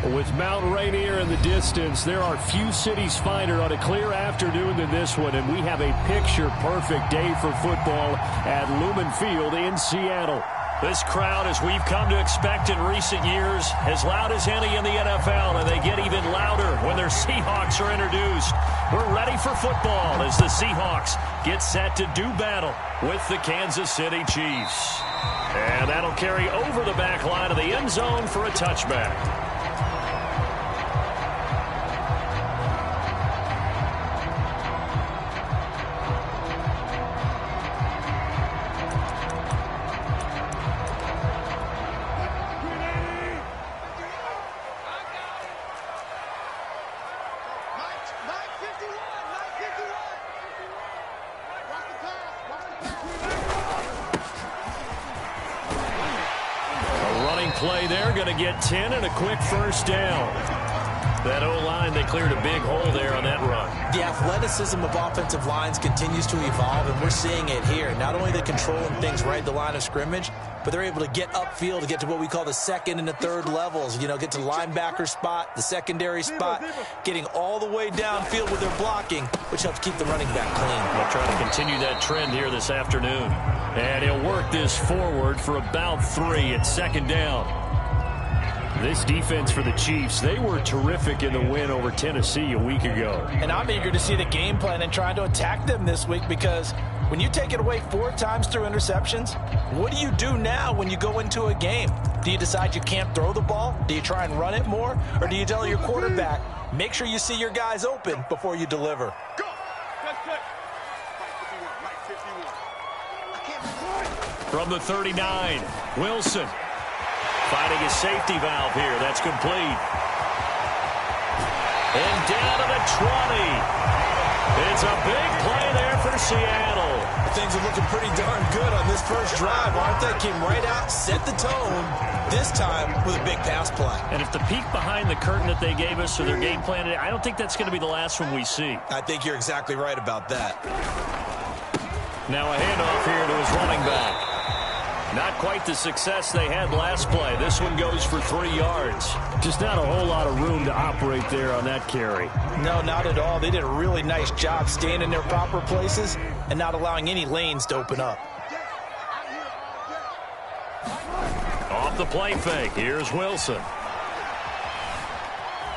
With Mount Rainier in the distance, there are few cities finer on a clear afternoon than this one, and we have a picture-perfect day for football at Lumen Field in Seattle. This crowd, as we've come to expect in recent years, as loud as any in the NFL, and they get even louder when their Seahawks are introduced. We're ready for football as the Seahawks get set to do battle with the Kansas City Chiefs. And that'll carry over the back line of the end zone for a touchback. Play there, going to get 10 and a quick first down. That O-line, they cleared a big hole there on that run. The athleticism of offensive lines continues to evolve, and we're seeing it here. Not only they're controlling things right at the line of scrimmage, but they're able to get upfield to get to what we call the second and the third levels. You know, get to linebacker spot, the secondary spot, getting all the way downfield with their blocking, which helps keep the running back clean. They'll try to continue that trend here this afternoon. And he'll work this forward for about 3 at second down. This defense for the Chiefs, they were terrific in the win over Tennessee a week ago. And I'm eager to see the game plan and trying to attack them this week, because when you take it away 4 times through interceptions, what do you do now when you go into a game? Do you decide you can't throw the ball? Do you try and run it more? Or do you tell your quarterback, make sure you see your guys open before you deliver? Go. From the 39, Wilson finding his safety valve here. That's complete. And down to the 20. It's a big play there for Seattle. Things are looking pretty darn good on this first drive, aren't they? Came right out, set the tone, this time with a big pass play. And if the peek behind the curtain that they gave us or their game plan, I don't think that's going to be the last one we see. I think you're exactly right about that. Now a handoff here to his running back. Not quite the success they had last play. This one goes for 3 yards. Just not a whole lot of room to operate there on that carry. No, not at all. They did a really nice job staying in their proper places and not allowing any lanes to open up. Off the play fake, here's Wilson.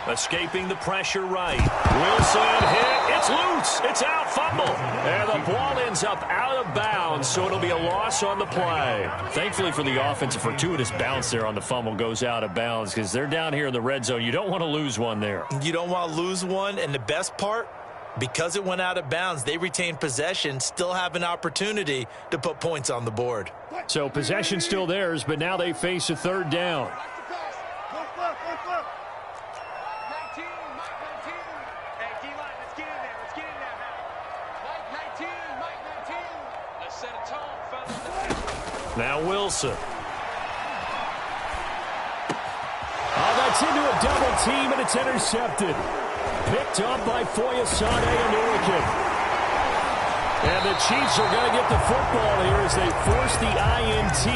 Escaping the pressure right. Wilson hit. It's loose. It's out. Fumble. And the ball ends up out of bounds, so it'll be a loss on the play. Thankfully for the offense, a fortuitous bounce there on the fumble goes out of bounds because they're down here in the red zone. You don't want to lose one there. You don't want to lose one, and the best part, because it went out of bounds, they retained possession, still have an opportunity to put points on the board. So possession still theirs, but now they face a third down. Now Wilson. Oh, that's into a double team, and it's intercepted. Picked up by Foyesade and Urican. And the Chiefs are going to get the football here as they force the INT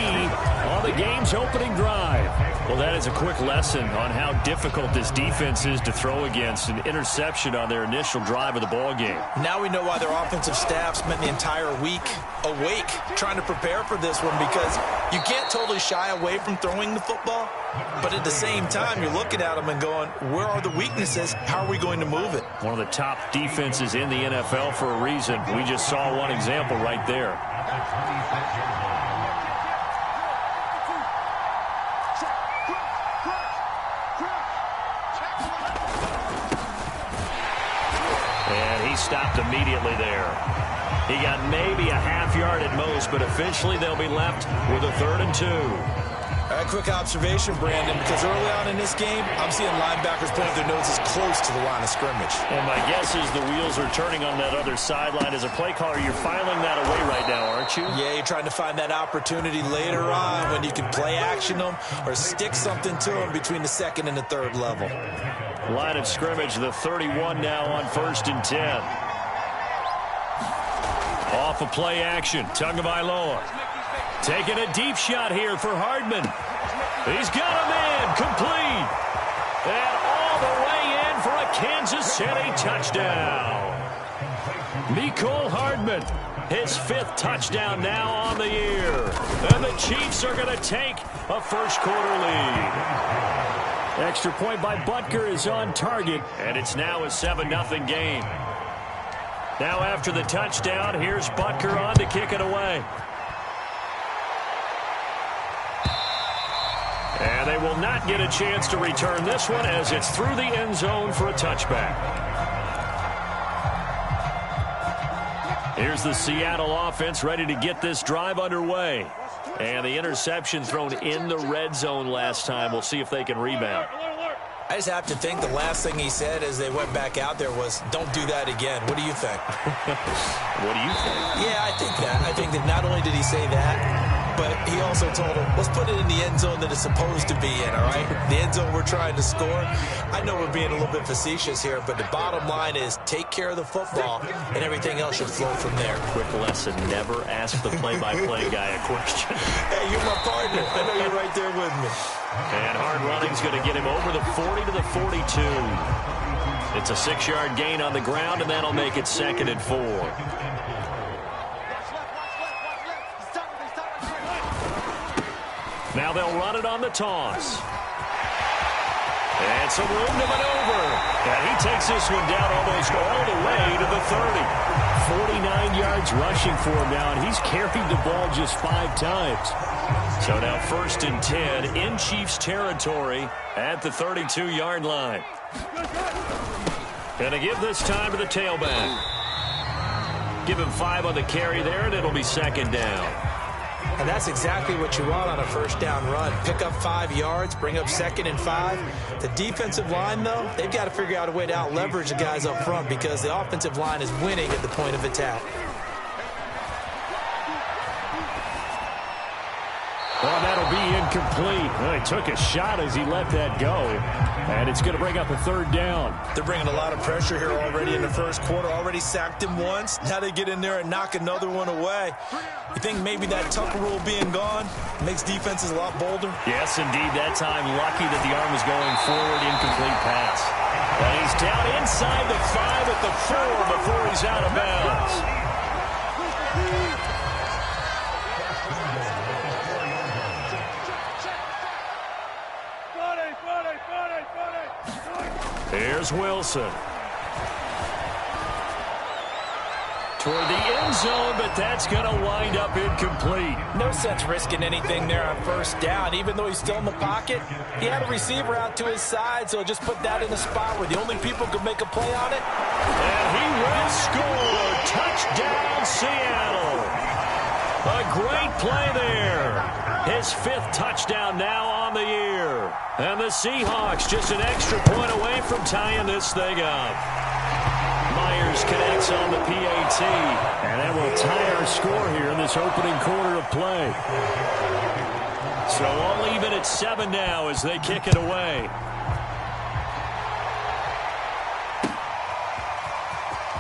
on the game's opening drive. Well, that is a quick lesson on how difficult this defense is to throw against. An interception on their initial drive of the ball game. Now we know why their offensive staff spent the entire week awake trying to prepare for this one, because you can't totally shy away from throwing the football, but at the same time you're looking at them and going, where are the weaknesses? How are we going to move it? One of the top defenses in the NFL for a reason. We just saw one example right there. And he stopped immediately there. He got maybe a half yard at most, but eventually they'll be left with a 3rd and 2. All right, quick observation, Brandon, because early on in this game, I'm seeing linebackers point their noses close to the line of scrimmage. And my guess is the wheels are turning on that other sideline. As a play caller, you're filing that away right now, aren't you? Yeah, you're trying to find that opportunity later on when you can play action them or stick something to them between the 2nd and the 3rd level. Line of scrimmage, the 31 now on 1st and 10. Off of play action, Tagovailoa. Taking a deep shot here for Hardman. He's got him in, complete. And all the way in for a Kansas City touchdown. Mecole Hardman, his 5th touchdown now on the year. And the Chiefs are going to take a first-quarter lead. Extra point by Butker is on target, and it's now a 7-0 game. Now after the touchdown, here's Butker on to kick it away. And they will not get a chance to return this one as it's through the end zone for a touchback. Here's the Seattle offense ready to get this drive underway. And the interception thrown in the red zone last time. We'll see if they can rebound. I just have to think the last thing he said as they went back out there was, don't do that again. What do you think? What do you think? Yeah, I think that. I think that not only did he say that, but he also told him, let's put it in the end zone that it's supposed to be in, all right? The end zone we're trying to score. I know we're being a little bit facetious here, but the bottom line is take care of the football, and everything else should flow from there. Quick lesson, never ask the play-by-play guy a question. Hey, you're my partner. I know you're right there with me. And hard running's going to get him over the 40 to the 42. It's a 6-yard gain on the ground, and that'll make it 2nd and 4. Now they'll run it on the toss. And some room to maneuver. And he takes this one down almost all the way to the 30. 49 yards rushing for him now, and he's carried the ball just 5 times. So now 1st and 10 in Chiefs territory at the 32-yard line. Going to give this time to the tailback. Give him 5 on the carry there, and it'll be 2nd down. And that's exactly what you want on a first down run. Pick up 5 yards, bring up 2nd and 5. The defensive line, though, they've got to figure out a way to out-leverage the guys up front because the offensive line is winning at the point of attack. Well, that'll be incomplete. Well, he took a shot as he let that go. And it's going to bring up a 3rd down. They're bringing a lot of pressure here already in the first quarter. Already sacked him once. Now they get in there and knock another one away. You think maybe that Tucker rule being gone makes defenses a lot bolder? Yes, indeed. That time, lucky that the arm was going forward. Incomplete pass. And he's down inside the 5 at the 4 before he's out of bounds. Here's Wilson. Toward the end zone, but that's going to wind up incomplete. No sense risking anything there on first down. Even though he's still in the pocket, he had a receiver out to his side, so just put that in a spot where the only people could make a play on it. And he will score. Touchdown, Seattle. A great play there. His 5th touchdown now on the year. And the Seahawks just an extra point away from tying this thing up. Myers connects on the PAT. And that will tie our score here in this opening quarter of play. So all even at 7 now as they kick it away.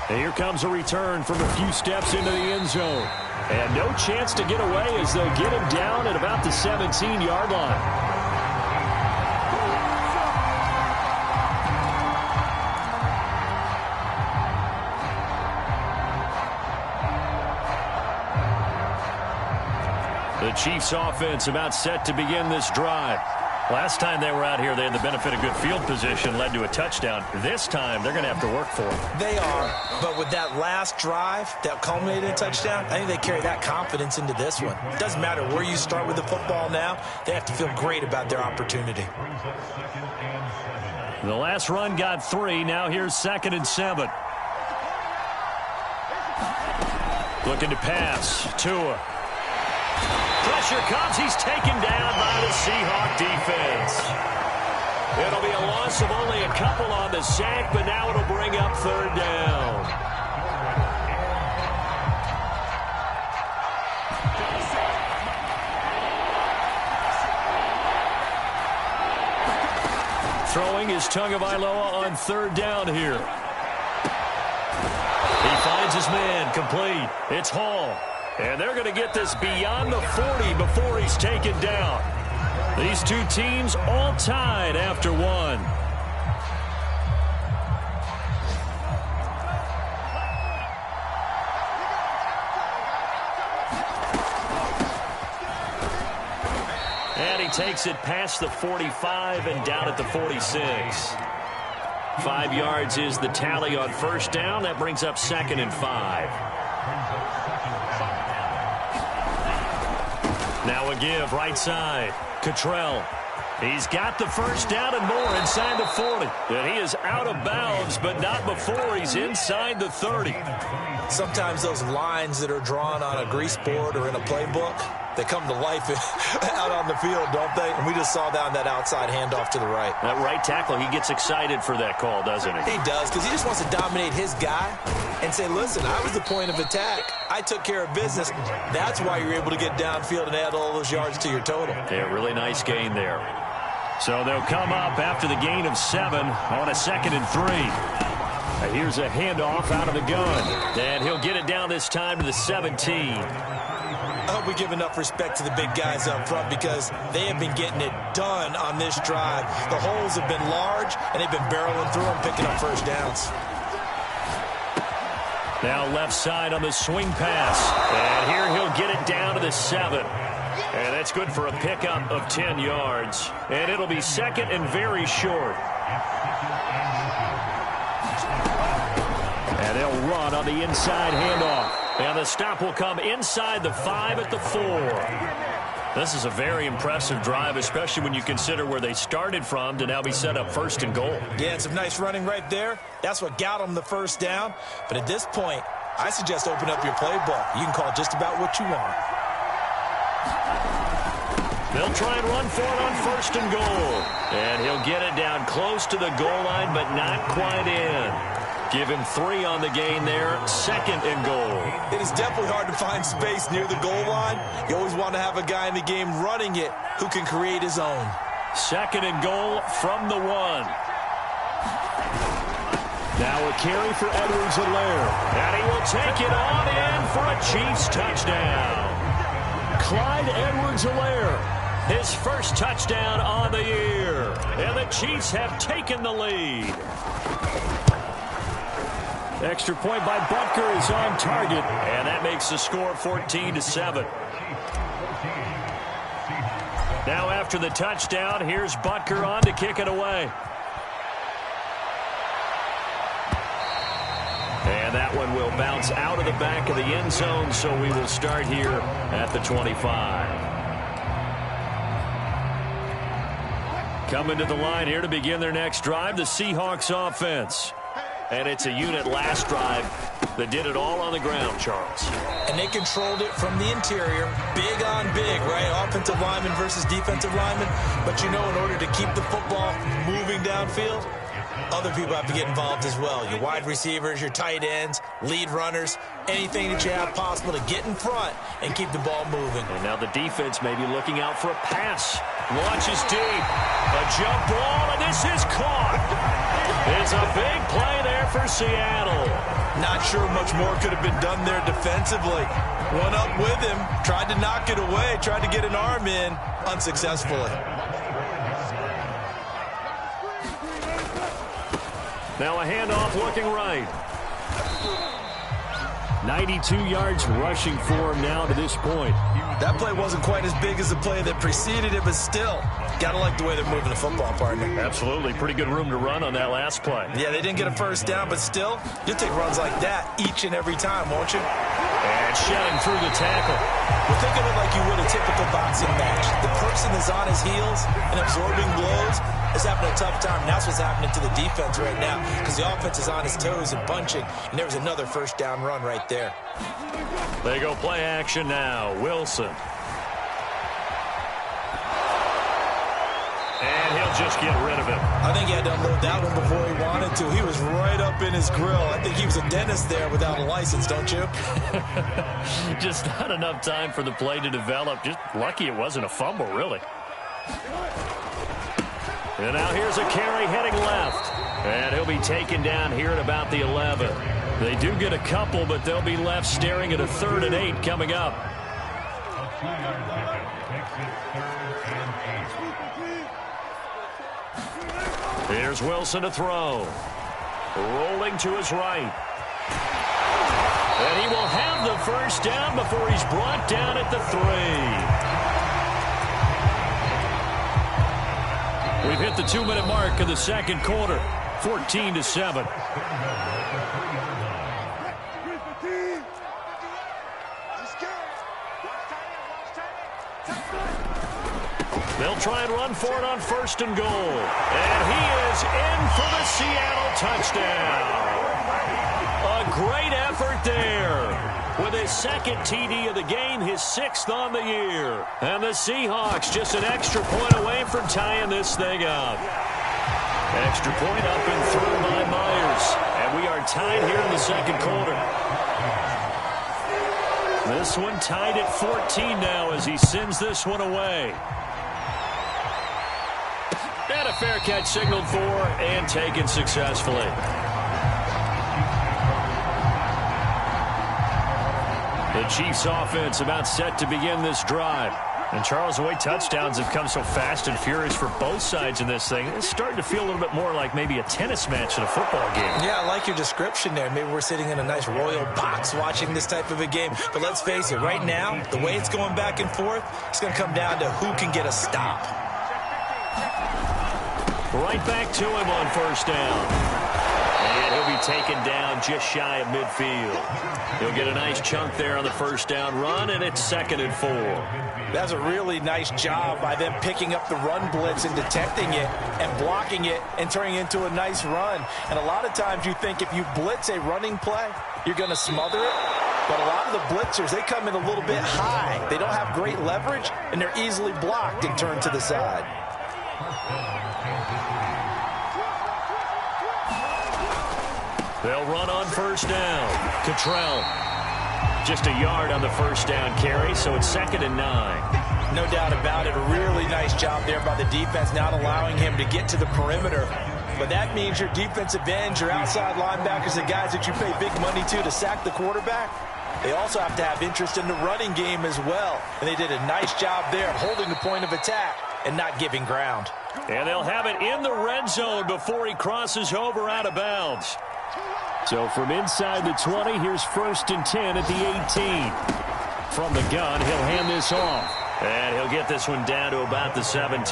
And here comes a return from a few steps into the end zone. And no chance to get away as they'll get him down at about the 17-yard line. The Chiefs offense about set to begin this drive. Last time they were out here, they had the benefit of good field position, led to a touchdown. This time, they're going to have to work for it. They are, but with that last drive that culminated in a touchdown, I think they carry that confidence into this one. It doesn't matter where you start with the football now. They have to feel great about their opportunity. The last run got 3. Now here's 2nd and 7. Looking to pass. Tua. Pressure comes. He's taken down by the Seahawk defense. It'll be a loss of only a couple on the sack, but now it'll bring up 3rd down. Throwing is Tagovailoa on 3rd down here. He finds his man complete. It's Hall. And they're going to get this beyond the 40 before he's taken down. These two teams all tied after 1. he takes it past the 45 and down at the 46. 5 yards is the tally on first down. That brings up 2nd and 5. Now a give right side. Cottrell. He's got the first down and more inside the 40. And he is out of bounds, but not before he's inside the 30. Sometimes those lines that are drawn on a grease board or in a playbook, they come to life out on the field, don't they? And we just saw down that outside handoff to the right. That right tackle, he gets excited for that call, doesn't he? He does, because he just wants to dominate his guy and say, listen, I was the point of attack. I took care of business. That's why you're able to get downfield and add all those yards to your total. Yeah, really nice gain there. So they'll come up after the gain of 7 on a 2nd and 3. Here's a handoff out of the gun. And he'll get it down this time to the 17. I hope we give enough respect to the big guys up front because they have been getting it done on this drive. The holes have been large, and they've been barreling through them, picking up first downs. Now left side on the swing pass. And here he'll get it down to the 7. And that's good for a pickup of 10 yards. And it'll be 2nd and very short. And they'll run on the inside handoff. And the stop will come inside the 5 at the 4. This is a very impressive drive, especially when you consider where they started from to now be set up 1st and goal. Yeah, it's some nice running right there. That's what got them the first down. But at this point, I suggest open up your playbook. You can call just about what you want. They'll try and run for it on 1st and goal. And he'll get it down close to the goal line, but not quite in. Give him 3 on the gain there. 2nd and goal. It is definitely hard to find space near the goal line. You always want to have a guy in the game running it who can create his own. 2nd and goal from the 1. Now a carry for Edwards-Helaire. And he will take it on in for a Chiefs touchdown. Clyde Edwards-Helaire, his first touchdown on the year. And the Chiefs have taken the lead. Extra point by Butker is on target. And that makes the score 14-7. Now after the touchdown, here's Butker on to kick it away. And that one will bounce out of the back of the end zone, so we will start here at the 25. Coming to the line here to begin their next drive, the Seahawks offense. And it's a unit last drive that did it all on the ground, Charles. And they controlled it from the interior, big on big, right? Offensive lineman versus defensive lineman. But you know, in order to keep the football moving downfield, other people have to get involved as well. Your wide receivers, your tight ends, lead runners, anything that you have possible to get in front and keep the ball moving. And now the defense may be looking out for a pass. Launches deep. A jump ball, and this is caught. It's a big play there for Seattle. Not sure much more could have been done there defensively. One up with him, tried to knock it away, tried to get an arm in, unsuccessfully. Now a handoff looking right. 92 yards rushing for him now to this point. That play wasn't quite as big as the play that preceded it, but still, got to like the way they're moving the football, partner. Absolutely. Pretty good room to run on that last play. Yeah, they didn't get a first down, but still, you'll take runs like that each and every time, won't you? And shedding through the tackle. Well, think of it like you would a typical boxing match. The person is on his heels and absorbing blows is having a tough time. And that's what's happening to the defense right now because the offense is on his toes and bunching, and there was another first down run right there. They go play action now. Wilson. And he'll just get rid of it. I think he had to unload that one before he wanted to. He was right up in his grill. I think he was a dentist there without a license, don't you? Just not enough time for the play to develop. Just lucky it wasn't a fumble, really. And now here's a carry heading left. And he'll be taken down here at about the 11. They do get a couple, but they'll be left staring at a 3rd and 8 coming up. Here's Wilson to throw. Rolling to his right. And he will have the first down before he's brought down at the 3. We've hit the 2-minute mark of the second quarter, 14-7. They'll try and run for it on 1st and goal. And he is in for the Seattle touchdown. A great effort there. With his second TD of the game, his 6th on the year. And the Seahawks just an extra point away from tying this thing up. Extra point up and through by Myers. And we are tied here in the second quarter. This one tied at 14 now as he sends this one away. And a fair catch signaled for and taken successfully. The Chiefs offense about set to begin this drive. And Charles, the way touchdowns have come so fast and furious for both sides in this thing, it's starting to feel a little bit more like maybe a tennis match in a football game. Yeah, I like your description there. Maybe we're sitting in a nice royal box watching this type of a game. But let's face it, right now, the way it's going back and forth, it's going to come down to who can get a stop. Right back to him on 1st down. And he'll be taken down just shy of midfield. He'll get a nice chunk there on the 1st down run, and it's 2nd and 4. That's a really nice job by them picking up the run blitz and detecting it and blocking it and turning it into a nice run. And a lot of times you think if you blitz a running play, you're going to smother it. But a lot of the blitzers, they come in a little bit high. They don't have great leverage, and they're easily blocked and turned to the side. They'll run on 1st down. Cottrell. Just a yard on the 1st down carry, so it's 2nd and 9. No doubt about it. A really nice job there by the defense, not allowing him to get to the perimeter. But that means your defensive ends, your outside linebackers, the guys that you pay big money to sack the quarterback, they also have to have interest in the running game as well. And they did a nice job there of holding the point of attack and not giving ground. And they'll have it in the red zone before he crosses over out of bounds. So from inside the 20, here's 1st and 10 at the 18. From the gun, he'll hand this off. And he'll get this one down to about the 17.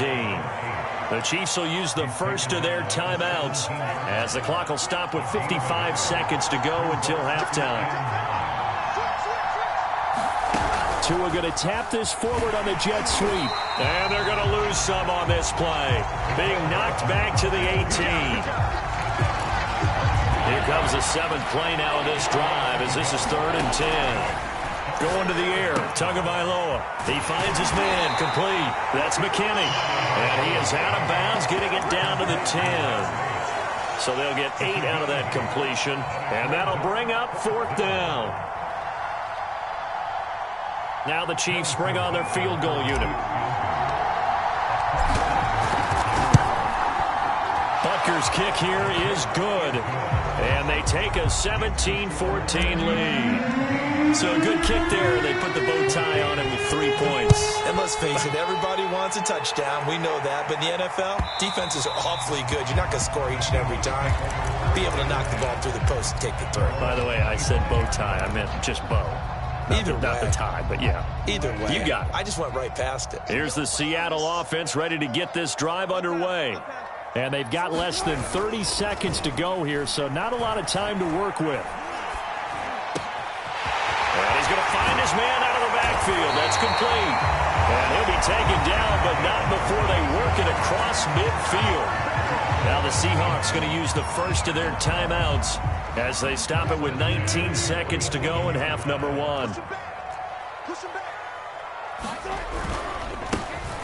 The Chiefs will use the first of their timeouts as the clock will stop with 55 seconds to go until halftime. Tua going to tap this forward on the jet sweep. And they're going to lose some on this play. Being knocked back to the 18. Here comes the 7th play now of this drive as this is 3rd and 10. Going to the air, Tagovailoa. He finds his man, complete. That's McKinney. And he is out of bounds, getting it down to the 10. So they'll get 8 out of that completion, and that'll bring up 4th down. Now the Chiefs bring on their field goal unit. Butker's kick here is good. And they take a 17-14 lead. So a good kick there. They put the bow tie on it with 3 points. And let's face it, everybody wants a touchdown. We know that. But in the NFL, defenses are awfully good. You're not going to score each and every time. Be able to knock the ball through the post and take the throw. By the way, I said bow tie. I meant just bow. Not the tie, but yeah. Either way. You got it. I just went right past it. Here's the Seattle offense ready to get this drive underway. And they've got less than 30 seconds to go here, so not a lot of time to work with. And he's going to find his man out of the backfield. That's complete. And he'll be taken down, but not before they work it across midfield. Now the Seahawks going to use the first of their timeouts as they stop it with 19 seconds to go in half number 1.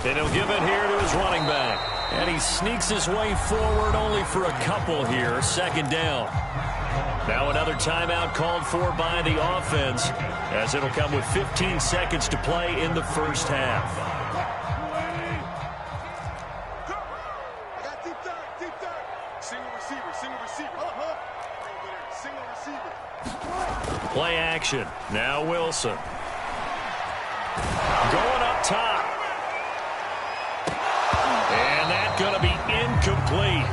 And he'll give it here to his running back. And he sneaks his way forward only for a couple here. 2nd down. Now another timeout called for by the offense as it'll come with 15 seconds to play in the first half. Play action. Now Wilson. Going up top. And that's going to be incomplete.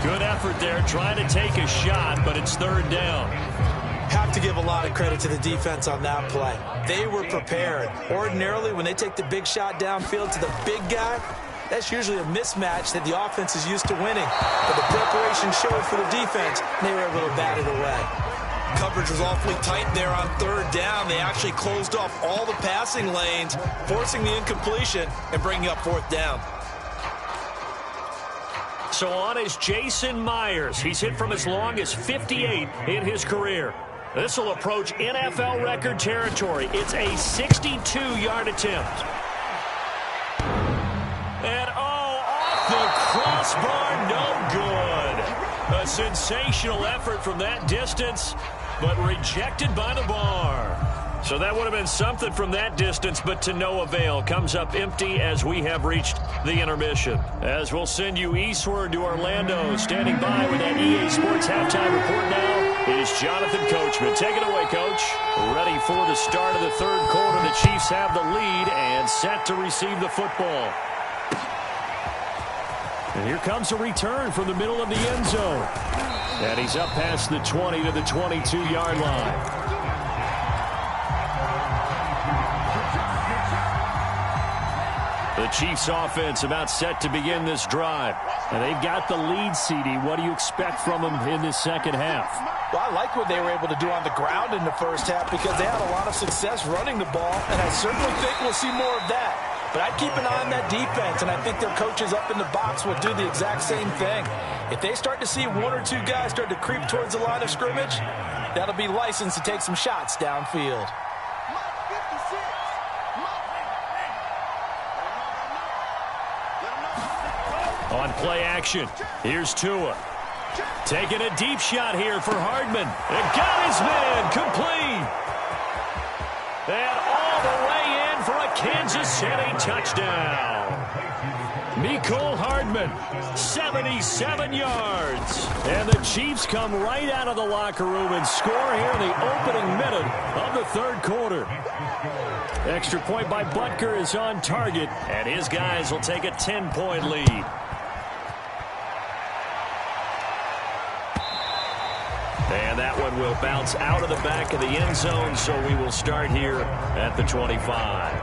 Good effort there, trying to take a shot, but it's 3rd down. Have to give a lot of credit to the defense on that play. They were prepared. Ordinarily, when they take the big shot downfield to the big guy, that's usually a mismatch that the offense is used to winning. But the preparation showed for the defense, and they were able to bat it away. Coverage was awfully tight there on third down. They actually closed off all the passing lanes, forcing the incompletion and bringing up fourth down. So on is Jason Myers. He's hit from as long as 58 in his career. This will approach NFL record territory. It's a 62-yard attempt. And, off the crossbar, no good. A sensational effort from that distance, but rejected by the bar. So that would have been something from that distance, but to no avail. Comes up empty as we have reached the intermission. As we'll send you eastward to Orlando. Standing by with that EA Sports halftime report now is Jonathan Coachman. Take it away, Coach. Ready for the start of the third quarter. The Chiefs have the lead and set to receive the football. And here comes a return from the middle of the end zone. And he's up past the 20 to the 22-yard line. The Chiefs offense about set to begin this drive. And they've got the lead, CD. What do you expect from them in this second half? Well, I like what they were able to do on the ground in the first half because they had a lot of success running the ball, and I certainly think we'll see more of that. But I'd keep an eye on that defense, and I think their coaches up in the box will do the exact same thing. If they start to see one or two guys start to creep towards the line of scrimmage, that'll be licensed to take some shots downfield. On play action, here's Tua. Taking a deep shot here for Hardman. And got his man complete. And all the way in for a Kansas City touchdown. Mecole Hardman, 77 yards. And the Chiefs come right out of the locker room and score here in the opening minute of the third quarter. Extra point by Butker is on target, and his guys will take a 10-point lead. And that one will bounce out of the back of the end zone, so we will start here at the 25.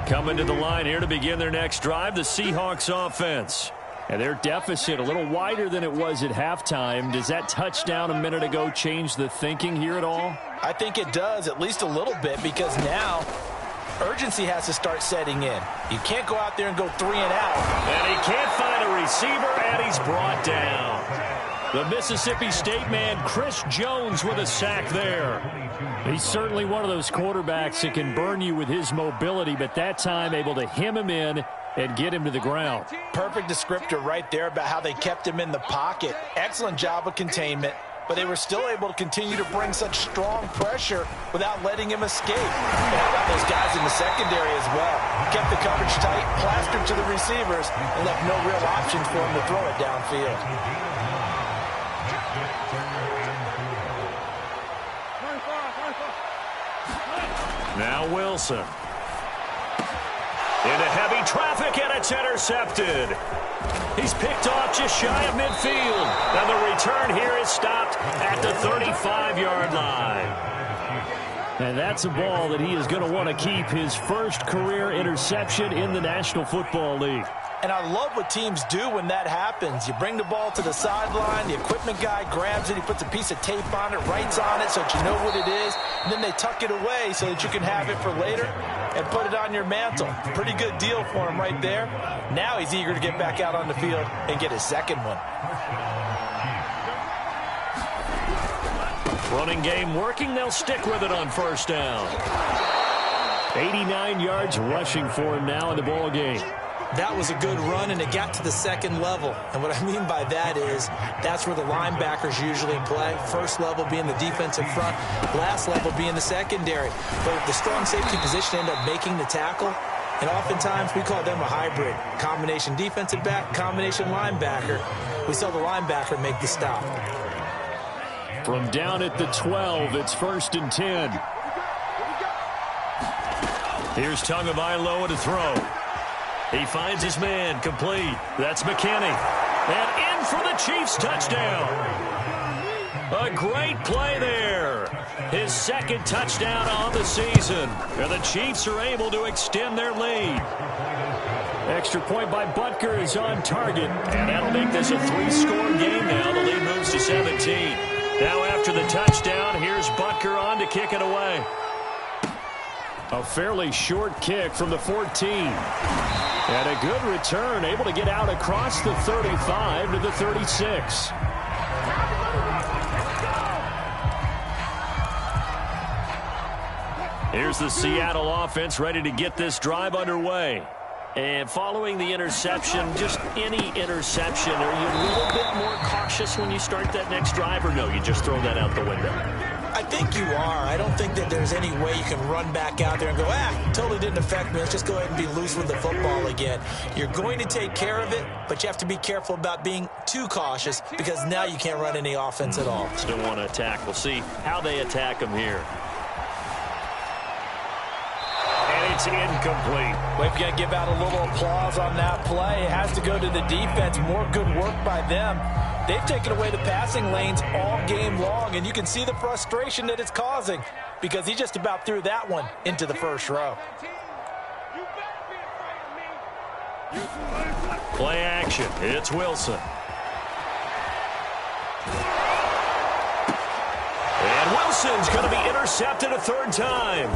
Coming to the line here to begin their next drive, the Seahawks offense. And their deficit a little wider than it was at halftime. Does that touchdown a minute ago change the thinking here at all? I think it does, at least a little bit, because now urgency has to start setting in. You can't go out there and go 3 and out. And he can't find a receiver, and he's brought down. The Mississippi State man, Chris Jones, with a sack there. He's certainly one of those quarterbacks that can burn you with his mobility, but that time able to hem him in and get him to the ground. Perfect descriptor right there about how they kept him in the pocket. Excellent job of containment, but they were still able to continue to bring such strong pressure without letting him escape. And how about those guys in the secondary as well? Kept the coverage tight, plastered to the receivers, and left no real options for him to throw it downfield. Now Wilson. Into heavy traffic, and it's intercepted. He's picked off just shy of midfield. And the return here is stopped at the 35-yard line. And that's a ball that he is going to want to keep, his first career interception in the National Football League. And I love what teams do when that happens. You bring the ball to the sideline, the equipment guy grabs it, he puts a piece of tape on it, writes on it so that you know what it is, and then they tuck it away so that you can have it for later and put it on your mantle. Pretty good deal for him right there. Now he's eager to get back out on the field and get his second one. Running game working, they'll stick with it on first down. 89 yards rushing for him now in the ball game. That was a good run, and it got to the second level. And what I mean by that is that's where the linebackers usually play. First level being the defensive front, last level being the secondary. But if the strong safety position end up making the tackle, and oftentimes we call them a hybrid. Combination defensive back, combination linebacker. We saw the linebacker make the stop. From down at the 12, it's 1st and 10. Here's Tagovailoa to throw. He finds his man complete. That's McKinney. And in for the Chiefs touchdown. A great play there. His second touchdown on the season. And the Chiefs are able to extend their lead. Extra point by Butker is on target. And that'll make this a 3-score game now. The lead moves to 17. Now after the touchdown, here's Butker on to kick it away. A fairly short kick from the 14. And a good return, able to get out across the 35 to the 36. Here's the Seattle offense ready to get this drive underway. And following the interception, just any interception, are you a little bit more cautious when you start that next drive, or no, you just throw that out the window? I think you are. I don't think that there's any way you can run back out there and go, totally didn't affect me. Let's just go ahead and be loose with the football again. You're going to take care of it, but you have to be careful about being too cautious because now you can't run any offense at all. Still want to attack. We'll see how they attack them here. It's incomplete. We've got to give out a little applause on that play. It has to go to the defense. More good work by them. They've taken away the passing lanes all game long, and you can see the frustration that it's causing because he just about threw that one into the first row. Play action. It's Wilson. And Wilson's going to be intercepted a third time.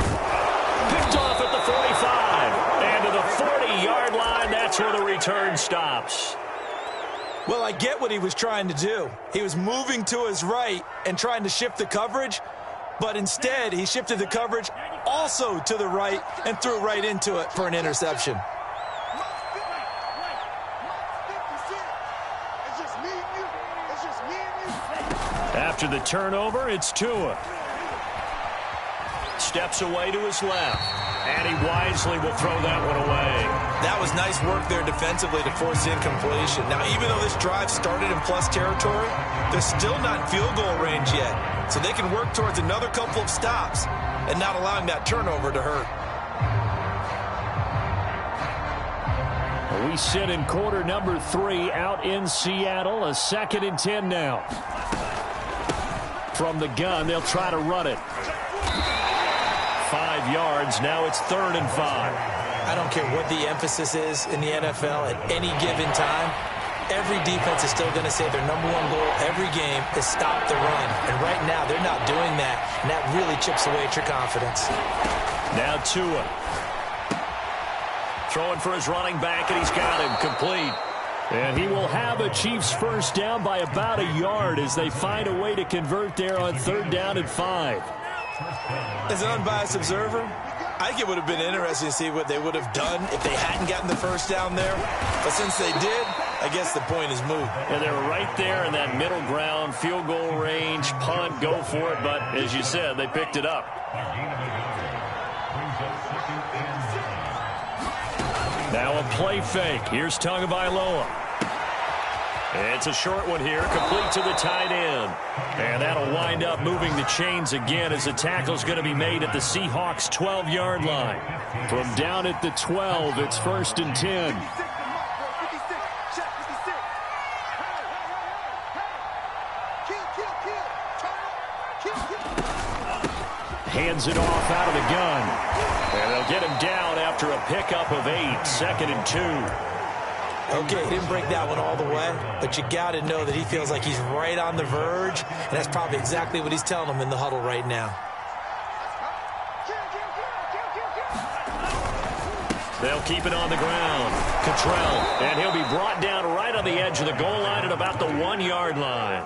Picked off at the 45. And to the 40-yard line, that's where the return stops. Well, I get what he was trying to do. He was moving to his right and trying to shift the coverage, but instead he shifted the coverage also to the right and threw right into it for an interception. After the turnover, it's Tua. Steps away to his left. And he wisely will throw that one away. That was nice work there defensively to force incompletion. Now, even though this drive started in plus territory, they're still not in field goal range yet. So they can work towards another couple of stops and not allowing that turnover to hurt. We sit in quarter number 3 out in Seattle. A 2nd and 10 now. From the gun, they'll try to run it. 5 yards. Now it's 3rd and 5. I don't care what the emphasis is in the NFL at any given time. Every defense is still going to say their #1 goal every game is stop the run. And right now, they're not doing that. And that really chips away at your confidence. Now Tua. Throwing for his running back, and he's got him complete. And he will have a Chiefs first down by about a yard as they find a way to convert there on 3rd down and 5. As an unbiased observer, I think it would have been interesting to see what they would have done if they hadn't gotten the first down there. But since they did, I guess the point is moved. And they were right there in that middle ground, field goal range, punt, go for it. But as you said, they picked it up. Now a play fake. Here's Tagovailoa. It's a short one here, complete to the tight end. And that'll wind up moving the chains again as the tackle's going to be made at the Seahawks' 12-yard line. From down at the 12, it's 1st and 10. Hands it off out of the gun. And they'll get him down after a pickup of 8, 2nd and 2. Okay, he didn't break that one all the way, but you got to know that he feels like he's right on the verge, and that's probably exactly what he's telling them in the huddle right now. They'll keep it on the ground. Cottrell, and he'll be brought down right on the edge of the goal line at about the 1-yard line.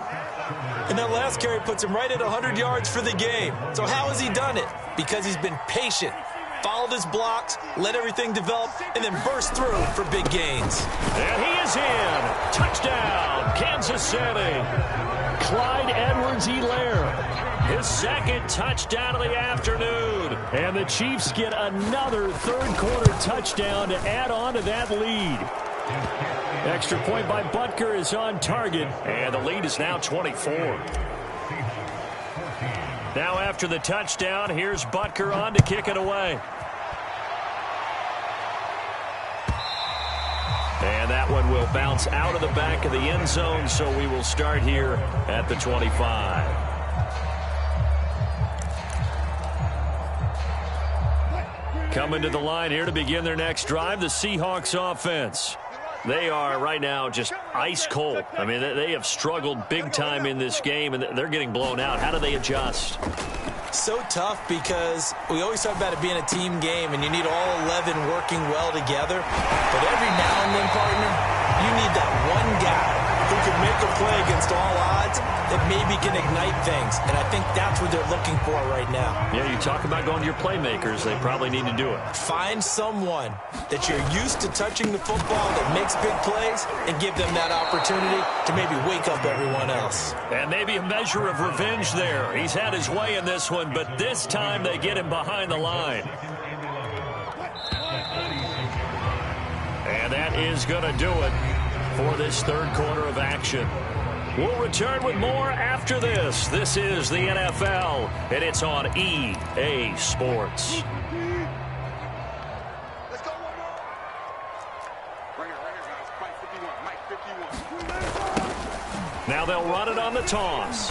And that last carry puts him right at 100 yards for the game. So how has he done it? Because he's been patient, followed his blocks, let everything develop, and then burst through for big gains. And he is in. Touchdown, Kansas City. Clyde Edwards-Helaire, his 2nd touchdown of the afternoon. And the Chiefs get another 3rd quarter touchdown to add on to that lead. Extra point by Butker is on target, and the lead is now 24. Now after the touchdown, here's Butker on to kick it away. And that That one will bounce out of the back of the end zone, so we will start here at the 25. Coming to the line here to begin their next drive, the Seahawks offense. They are right now just ice cold. I mean, they have struggled big time in this game, and they're getting blown out. How do they adjust? So tough because we always talk about it being a team game, and you need all 11 working well together. But every now and then, partner, you need that one guy who can make a play against all odds that maybe can ignite things. And I think that's what they're looking for right now. Yeah, you talk about going to your playmakers. They probably need to do it. Find someone that you're used to touching the football that makes big plays and give them that opportunity to maybe wake up everyone else. And maybe a measure of revenge there. He's had his way in this one, but this time they get him behind the line. And that is going to do it for this third quarter of action. We'll return with more after this. This is the NFL, and it's on EA Sports. Let's go one more. Right here, guys. Mike 51. Now they'll run it on the toss.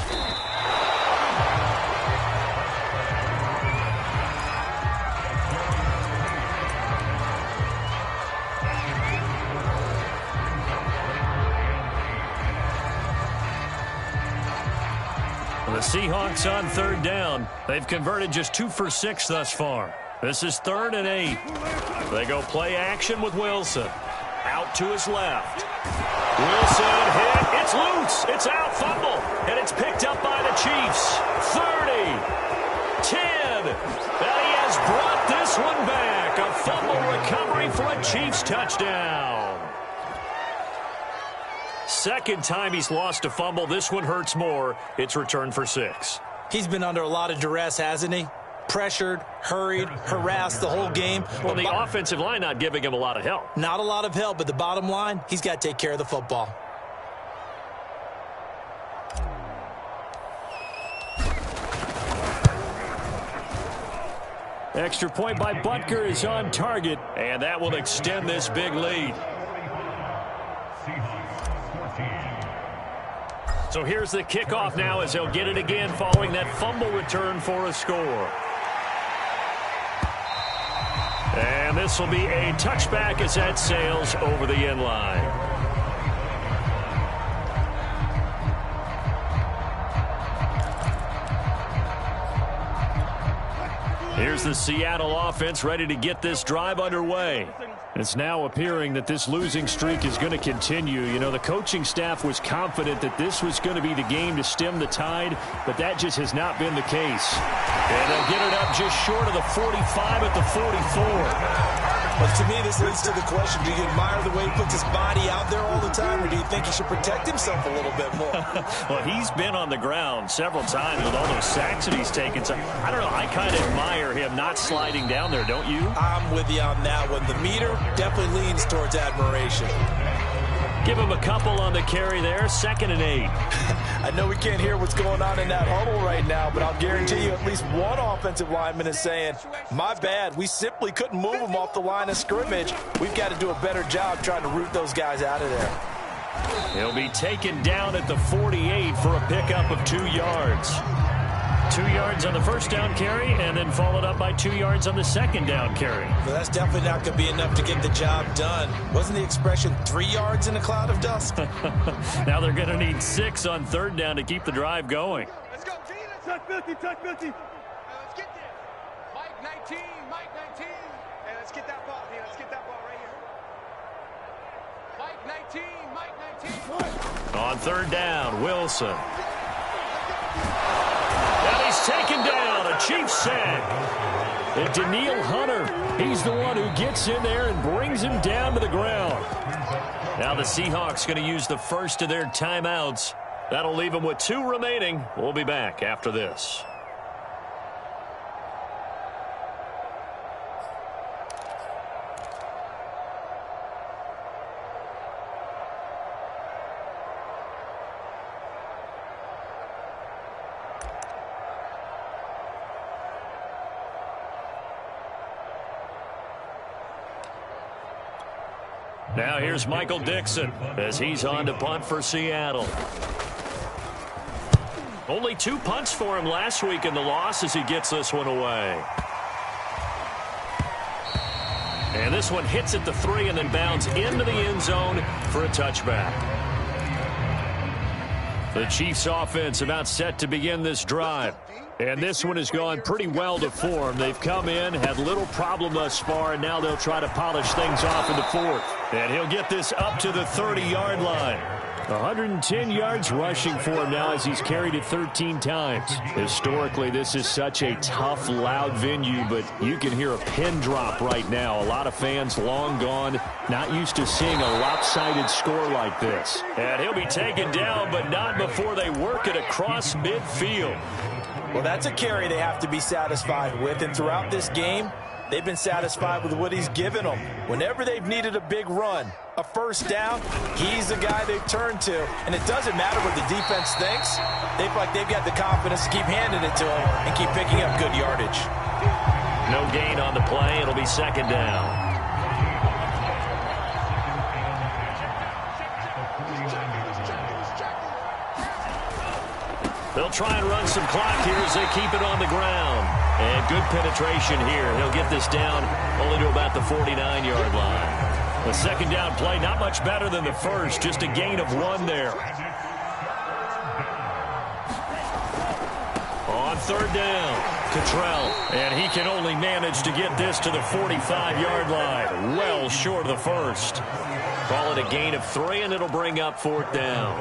The Seahawks on third down. They've converted just 2 for 6 thus far. This is 3rd and 8. They go play action with Wilson. Out to his left. Wilson hit. It's loose. It's out. Fumble. And it's picked up by the Chiefs. 30. 10. And he has brought this one back. A fumble recovery for a Chiefs touchdown. Second time he's lost a fumble. This one hurts more. It's returned for 6. He's been under a lot of duress, hasn't he? Pressured, hurried, harassed the whole game. Well, the offensive line not giving him a lot of help. Not a lot of help, but the bottom line, he's got to take care of the football. Extra point by Butker is on target, and that will extend this big lead. So here's the kickoff now as they'll get it again following that fumble return for a score. And this will be a touchback as that sails over the end line. Here's the Seattle offense ready to get this drive underway. It's now appearing that this losing streak is going to continue. You know, the coaching staff was confident that this was going to be the game to stem the tide, but that just has not been the case. And they'll get it up just short of the 45 at the 44. But to me, this leads to the question, do you admire the way he puts his body out there all the time, or do you think he should protect himself a little bit more? Well, he's been on the ground several times with all those sacks that he's taken. So, I don't know, I kind of admire him not sliding down there, don't you? I'm with you on that one. The meter definitely leans towards admiration. Give him a couple on the carry there, 2nd and 8. I know we can't hear what's going on in that huddle right now, but I'll guarantee you at least one offensive lineman is saying, my bad, we simply couldn't move him off the line of scrimmage. We've got to do a better job trying to root those guys out of there. He'll be taken down at the 48 for a pickup of 2 yards. 2 yards on the first down carry, and then followed up by 2 yards on the second down carry. Well, that's definitely not going to be enough to get the job done. Wasn't the expression 3 yards in a cloud of dust? Now they're going to need 6 on third down to keep the drive going. Let's go, Gina. Touch 50, touch 50. Let's get there. Mike 19, Mike 19. Hey, let's get that ball, Gina. Let's get that ball right here. Mike 19, Mike 19. On third down, Wilson. And he's taken down, a Chiefs sack. And Danielle Hunter, he's the one who gets in there and brings him down to the ground. Now the Seahawks going to use the first of their timeouts. That'll leave them with 2 remaining. We'll be back after this. Now here's Michael Dixon as he's on to punt for Seattle. Only 2 punts for him last week in the loss as he gets this one away. And this one hits at the 3 and then bounds into the end zone for a touchback. The Chiefs offense about set to begin this drive. And this one has gone pretty well to form. They've come in, had little problem thus far, and now they'll try to polish things off in the 4th. And he'll get this up to the 30-yard line. 110 yards rushing for him now as he's carried it 13 times. Historically, this is such a tough, loud venue, but you can hear a pin drop right now. A lot of fans long gone, not used to seeing a lopsided score like this. And he'll be taken down, but not before they work it across midfield. Well, that's a carry they have to be satisfied with, and throughout this game, they've been satisfied with what he's given them. Whenever they've needed a big run, a first down, he's the guy they've turned to. And it doesn't matter what the defense thinks. They feel like they've got the confidence to keep handing it to him and keep picking up good yardage. No gain on the play. It'll be second down. They'll try and run some clock here as they keep it on the ground. And good penetration here. He'll get this down only to about the 49-yard line. The second down play, not much better than the first, just a gain of 1 there. On third down, Cottrell, and he can only manage to get this to the 45-yard line, well short of the first. Call it a gain of 3, and it'll bring up 4th down.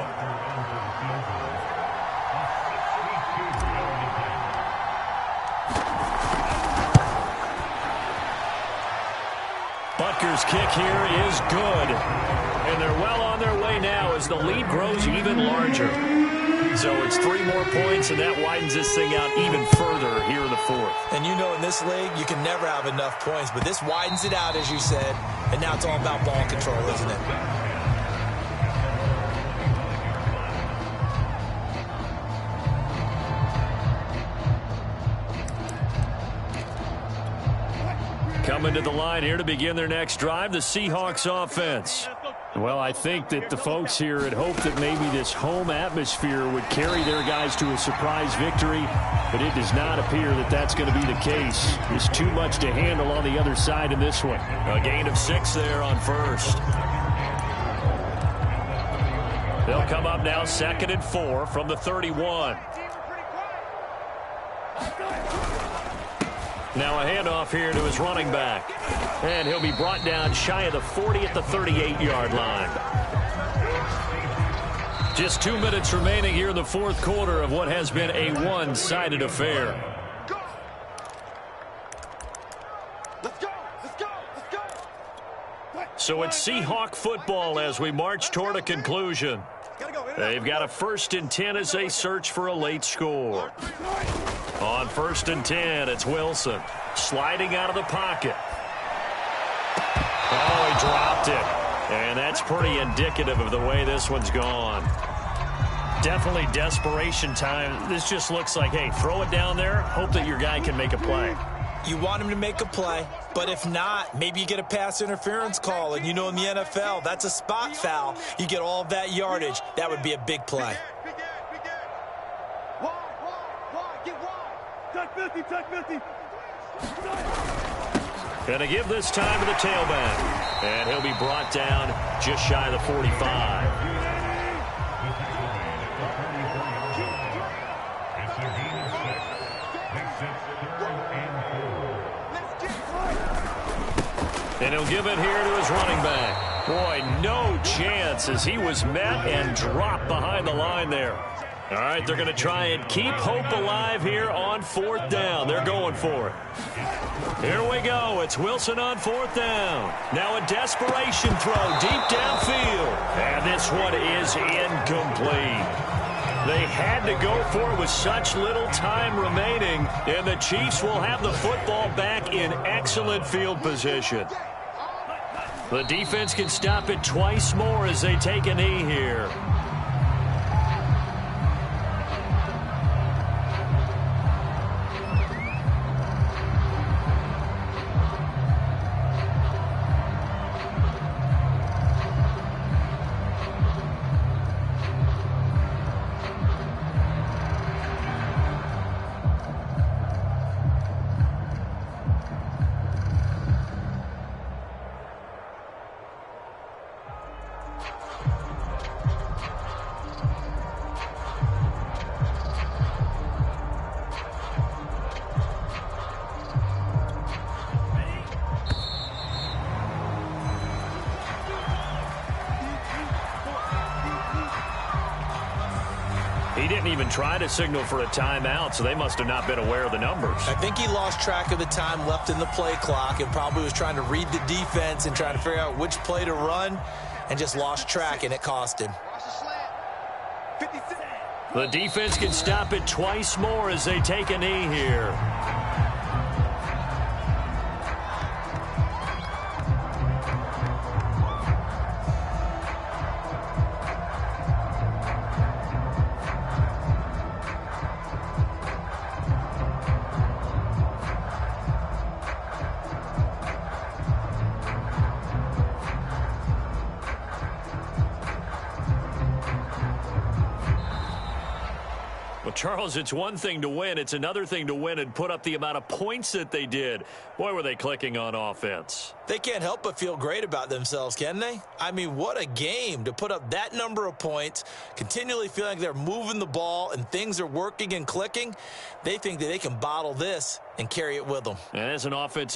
Butker's kick here is good. And they're well on their way now as the lead grows even larger. So it's 3 more points, and that widens this thing out even further here in the 4th. And you know in this league, you can never have enough points, but this widens it out, as you said. And now it's all about ball control, isn't it? Coming to the line here to begin their next drive, the Seahawks offense. Well, I think that the folks here had hoped that maybe this home atmosphere would carry their guys to a surprise victory, but it does not appear that that's going to be the case. There's too much to handle on the other side in this one. A gain of 6 there on first. They'll come up now 2nd and 4 from the 31. Now a handoff here to his running back. And he'll be brought down shy of the 40 at the 38-yard line. Just 2 minutes remaining here in the 4th quarter of what has been a one-sided affair. So it's Seahawk football as we march toward a conclusion. They've got a 1st and 10 as they search for a late score. On 1st and 10, it's Wilson sliding out of the pocket. Oh, he dropped it. And that's pretty indicative of the way this one's gone. Definitely desperation time. This just looks like, hey, throw it down there, hope that your guy can make a play. You want him to make a play, but if not, maybe you get a pass interference call. And you know in the NFL, that's a spot foul. You get all of that yardage. That would be a big play. Touch 50. Gonna give this time to the tailback. And he'll be brought down just shy of the 45. And he'll give it here to his running back. Boy, no chance as he was met and dropped behind the line there. All right, they're going to try and keep hope alive here on 4th down. They're going for it. Here we go. It's Wilson on 4th down. Now a desperation throw deep downfield. And this one is incomplete. They had to go for it with such little time remaining. And the Chiefs will have the football back in excellent field position. The defense can stop it twice more as they take a knee here. He didn't even try to signal for a timeout, so they must have not been aware of the numbers. I think he lost track of the time left in the play clock and probably was trying to read the defense and trying to figure out which play to run and just lost track, and it cost him. The defense can stop it twice more as they take a knee here. Charles, it's one thing to win. It's another thing to win and put up the amount of points that they did. Boy, were they clicking on offense. They can't help but feel great about themselves, can they? I mean, what a game to put up that number of points, continually feeling like they're moving the ball and things are working and clicking. They think that they can bottle this and carry it with them. And as an offensive